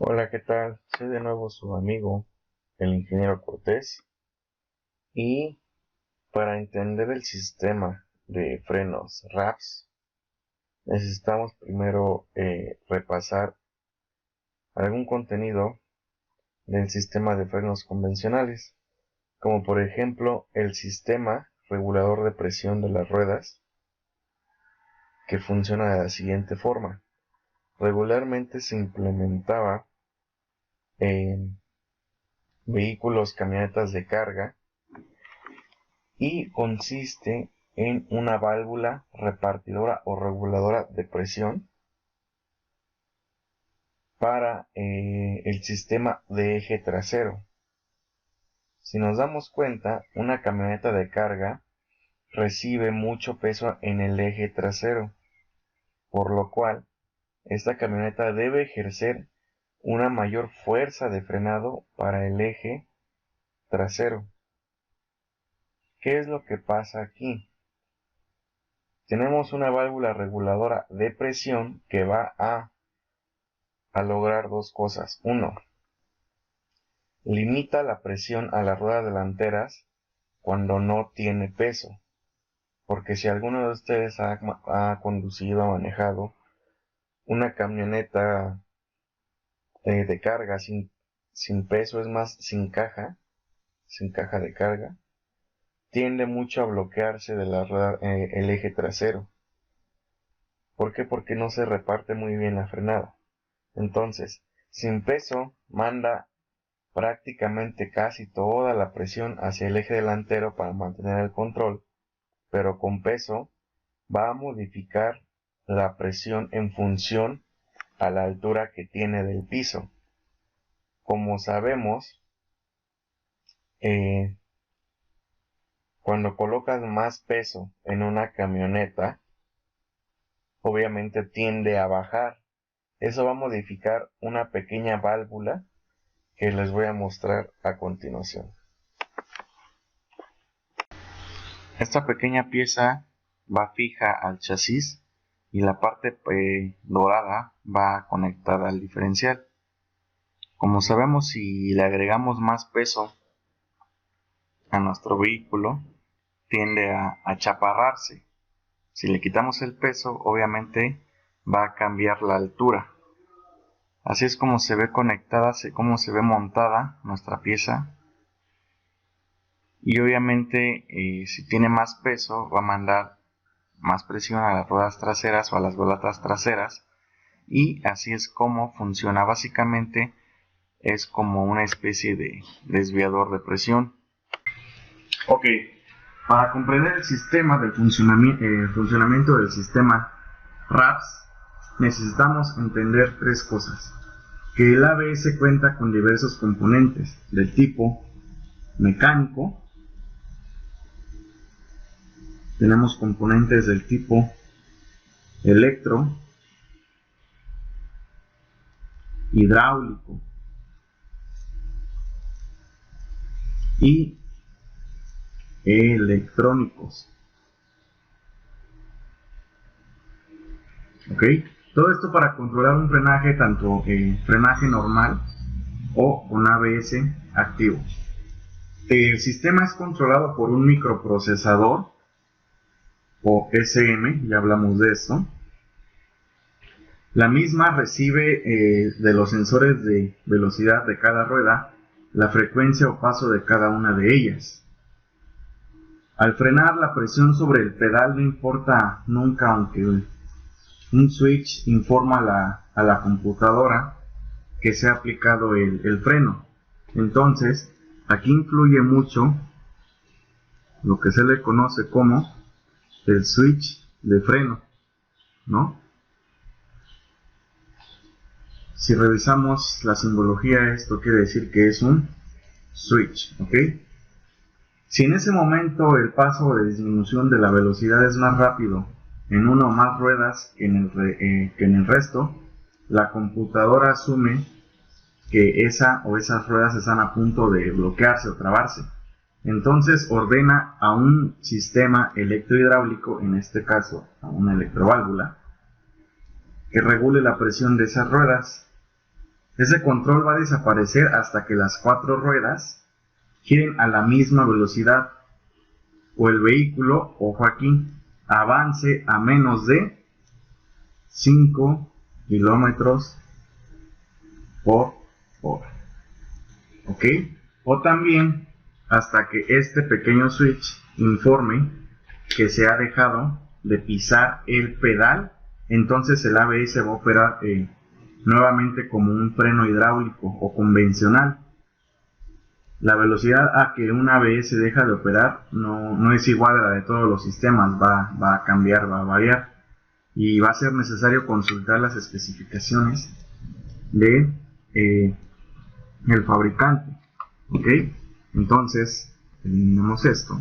Hola, ¿qué tal? Soy de nuevo su amigo, el ingeniero Cortés, y para entender el sistema de frenos RAPS, necesitamos primero repasar algún contenido del sistema de frenos convencionales, como por ejemplo el sistema regulador de presión de las ruedas, que funciona de la siguiente forma. Regularmente se implementaba en vehículos, camionetas de carga, y consiste en una válvula repartidora o reguladora de presión para el sistema de eje trasero. Si nos damos cuenta, una camioneta de carga recibe mucho peso en el eje trasero, por lo cual esta camioneta debe ejercer una mayor fuerza de frenado para el eje trasero. ¿Qué es lo que pasa aquí? Tenemos una válvula reguladora de presión que va a lograr dos cosas. Uno, limita la presión a las ruedas delanteras cuando no tiene peso. Porque si alguno de ustedes ha conducido, ha manejado una camioneta de carga sin peso, es más, sin caja de carga, tiende mucho a bloquearse de la rueda, el eje trasero. ¿Por qué? Porque no se reparte muy bien la frenada. Entonces, sin peso, manda prácticamente casi toda la presión hacia el eje delantero para mantener el control, pero con peso va a modificar la presión en función a la altura que tiene del piso. Como sabemos, eh, cuando colocas más peso en una camioneta, obviamente tiende a bajar. Eso va a modificar una pequeña válvula que les voy a mostrar a continuación. Esta pequeña pieza va fija al chasis y la parte dorada va conectada al diferencial. Como sabemos, si le agregamos más peso a nuestro vehículo, tiende a achaparrarse. Si le quitamos el peso, obviamente va a cambiar la altura. Así es como se ve conectada, como se ve montada nuestra pieza. Y obviamente si tiene más peso, va a mandar más presión a las ruedas traseras o a las balatas traseras, y así es como funciona. Básicamente es como una especie de desviador de presión. Ok, para comprender el sistema del funcionamiento del sistema RAPS, necesitamos entender tres cosas. Que el ABS cuenta con diversos componentes del tipo mecánico. Tenemos componentes del tipo electro, hidráulico y electrónicos. ¿Ok? Todo esto para controlar un frenaje, tanto frenaje normal o con ABS activo. El sistema es controlado por un microprocesador o SM, ya hablamos de esto. La misma recibe de los sensores de velocidad de cada rueda la frecuencia o paso de cada una de ellas. Al frenar, la presión sobre el pedal no importa nunca, aunque un switch informa a la computadora que se ha aplicado el freno. Entonces, aquí influye mucho lo que se le conoce como el switch de freno, ¿no? Si revisamos la simbología, esto quiere decir que es un switch, ¿ok? Si en ese momento el paso de disminución de la velocidad es más rápido en una o más ruedas que en el resto, la computadora asume que esa o esas ruedas están a punto de bloquearse o trabarse. Entonces ordena a un sistema electrohidráulico, en este caso a una electroválvula, que regule la presión de esas ruedas. Ese control va a desaparecer hasta que las 4 ruedas giren a la misma velocidad o el vehículo, ojo aquí, avance a menos de 5 kilómetros por hora. ¿Ok? O también hasta que este pequeño switch informe que se ha dejado de pisar el pedal, entonces el ABS va a operar nuevamente como un freno hidráulico o convencional. La velocidad a que un ABS deja de operar no es igual a la de todos los sistemas, va a cambiar, va a variar, y va a ser necesario consultar las especificaciones de el fabricante. ¿Ok? Entonces eliminamos esto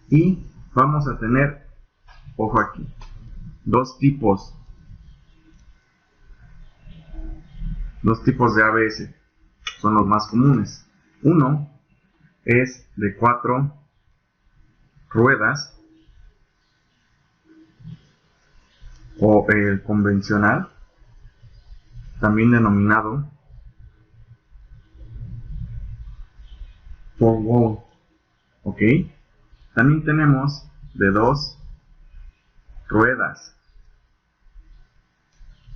y vamos a tener, ojo aquí, dos tipos de ABS, son los más comunes. Uno es de 4 ruedas o el convencional, también denominado 4-wheel. ¿Ok? También tenemos de 2 ruedas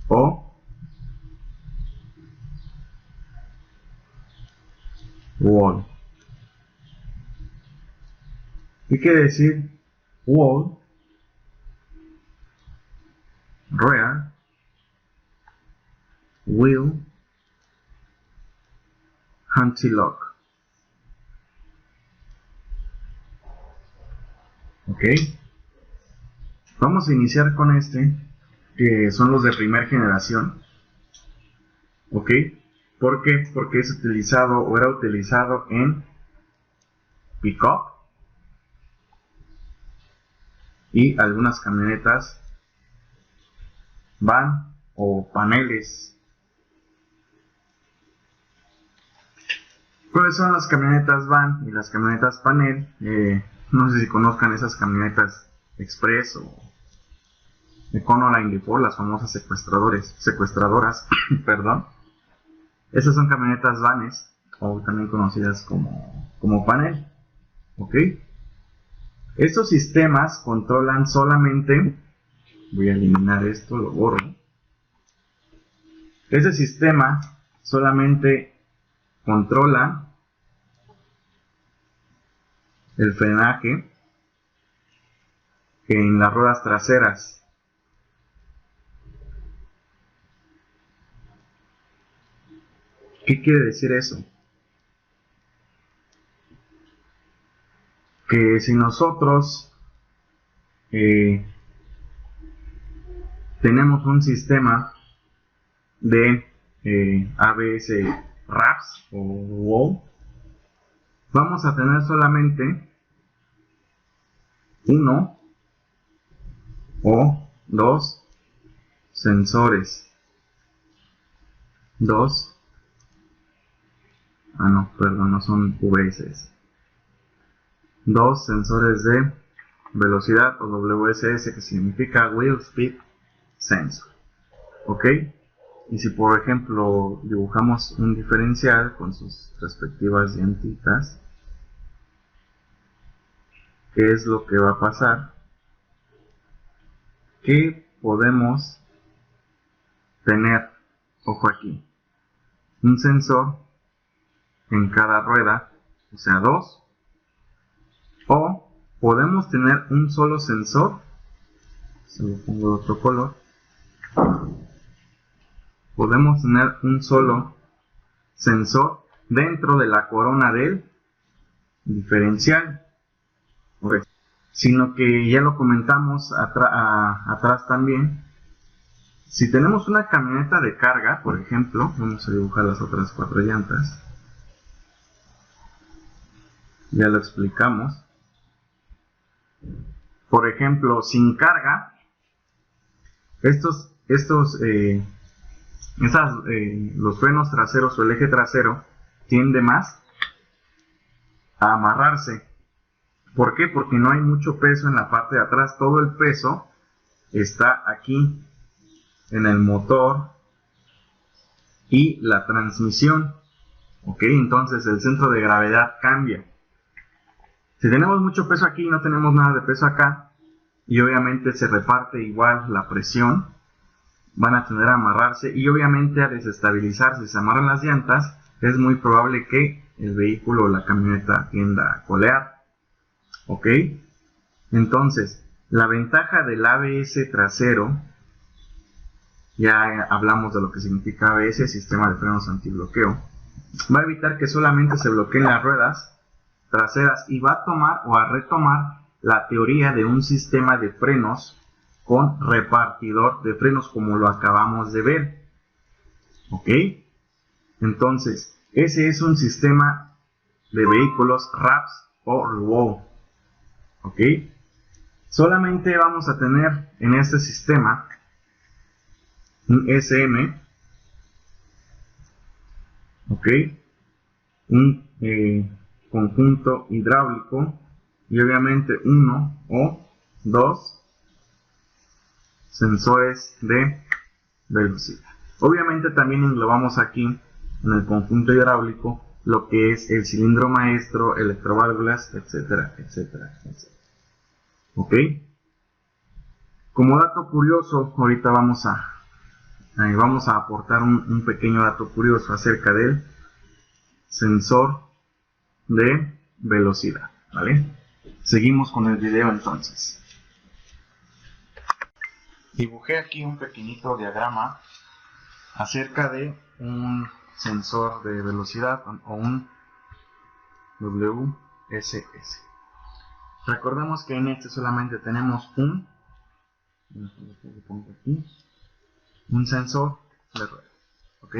o wall. ¿Qué quiere decir wall? Rear, wheel, anti-lock. ¿Ok? Vamos a iniciar con este, que son los de primera generación. ¿Ok? ¿Por qué? Porque es utilizado o era utilizado en pick-up y algunas camionetas van o paneles. ¿Cuáles son las camionetas van y las camionetas panel? No sé si conozcan esas camionetas Express o Econoline Depot, las famosas secuestradoras, perdón. Esas son camionetas vanes, o también conocidas como panel. ¿Ok? Estos sistemas controlan solamente, voy a eliminar esto, lo borro. Ese sistema solamente controla el frenaje en las ruedas traseras. ¿Qué quiere decir eso? Que si nosotros tenemos un sistema de ABS RAPS o WOW, vamos a tener solamente uno o dos sensores. No son VSS. Dos sensores de velocidad o WSS, que significa Wheel Speed Sensor. ¿Ok? Y si por ejemplo dibujamos un diferencial con sus respectivas llantitas, ¿qué es lo que va a pasar? Que podemos tener, ojo aquí, un sensor en cada rueda, o sea 2, o podemos tener un solo sensor, se lo pongo de otro color, podemos tener un solo sensor dentro de la corona del diferencial. Okay. Sino que ya lo comentamos atrás también, si tenemos una camioneta de carga, por ejemplo, vamos a dibujar las otras 4 llantas, ya lo explicamos. Por ejemplo, sin carga, los frenos traseros o el eje trasero tiende más a amarrarse. ¿Por qué? Porque no hay mucho peso en la parte de atrás, todo el peso está aquí en el motor y la transmisión. Ok, entonces el centro de gravedad cambia. Si tenemos mucho peso aquí y no tenemos nada de peso acá, y obviamente se reparte igual la presión, van a tender a amarrarse y obviamente a desestabilizarse. Si se amarran las llantas, es muy probable que el vehículo o la camioneta tienda a colear. Ok, entonces la ventaja del ABS trasero, ya hablamos de lo que significa ABS, sistema de frenos antibloqueo, va a evitar que solamente se bloqueen las ruedas traseras y va a tomar o a retomar la teoría de un sistema de frenos con repartidor de frenos, como lo acabamos de ver. Ok, entonces ese es un sistema de vehículos RAPS o RWO. Ok, solamente vamos a tener en este sistema un SM, ok, un conjunto hidráulico y obviamente uno o dos sensores de velocidad. Obviamente también englobamos aquí en el conjunto hidráulico lo que es el cilindro maestro, electroválvulas, etcétera, etcétera, etcétera. Ok, como dato curioso, ahorita vamos a aportar un pequeño dato curioso acerca del sensor de velocidad, ¿vale? Seguimos con el video entonces. Dibujé aquí un pequeñito diagrama acerca de un sensor de velocidad o un WSS. Recordemos que en este solamente tenemos un sensor de rueda, ¿ok?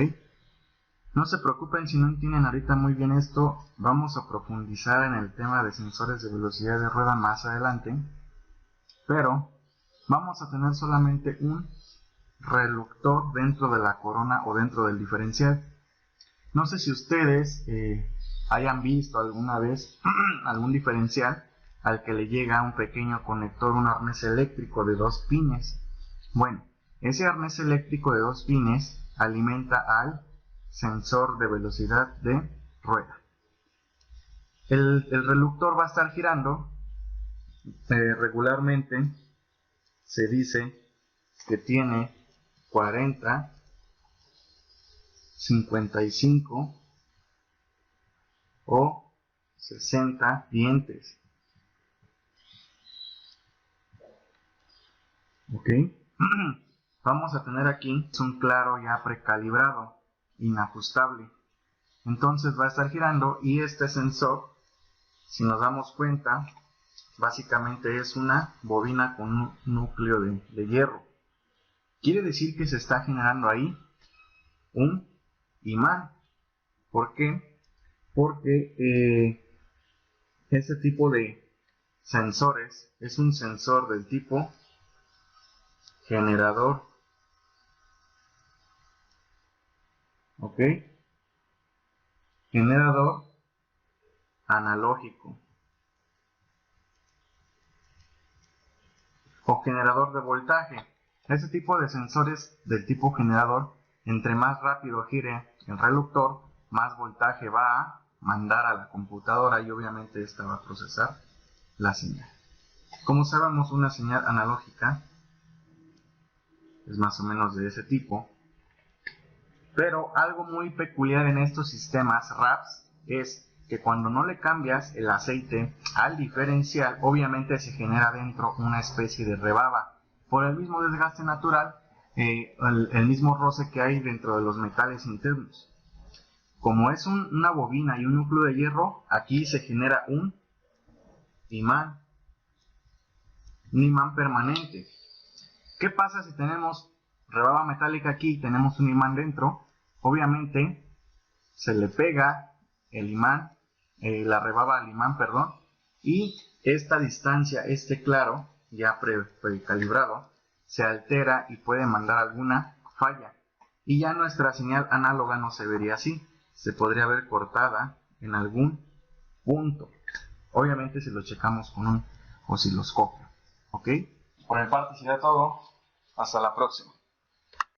No se preocupen si no entienden ahorita muy bien esto, vamos a profundizar en el tema de sensores de velocidad de rueda más adelante, pero vamos a tener solamente un reductor dentro de la corona o dentro del diferencial. No sé si ustedes hayan visto alguna vez algún diferencial al que le llega un pequeño conector, un arnés eléctrico de 2 pines. Bueno, ese arnés eléctrico de 2 pines alimenta al sensor de velocidad de rueda. El reductor va a estar girando regularmente. Se dice que tiene 40, 55 o 60 dientes. Ok, vamos a tener aquí un claro ya precalibrado, inajustable. Entonces va a estar girando y este sensor, si nos damos cuenta, básicamente es una bobina con un núcleo de hierro. Quiere decir que se está generando ahí un imán. ¿Por qué? Porque este tipo de sensores es un sensor del tipo generador. ¿Ok? Generador analógico o generador de voltaje. Este tipo de sensores del tipo generador, entre más rápido gire el reductor, más voltaje va a mandar a la computadora y obviamente esta va a procesar la señal. Como sabemos, una señal analógica es más o menos de ese tipo, pero algo muy peculiar en estos sistemas RAPS es que cuando no le cambias el aceite al diferencial, obviamente se genera dentro una especie de rebaba por el mismo desgaste natural, el mismo roce que hay dentro de los metales internos. Como es una bobina y un núcleo de hierro, aquí se genera un imán permanente. ¿Qué pasa si tenemos rebaba metálica aquí y tenemos un imán dentro? Obviamente se le pega el imán, la rebaba al imán, perdón, y esta distancia, este claro, ya precalibrado, se altera y puede mandar alguna falla. Y ya nuestra señal análoga no se vería así, se podría ver cortada en algún punto. Obviamente si lo checamos con un osciloscopio. ¿Ok? Por mi parte sería todo. Hasta la próxima.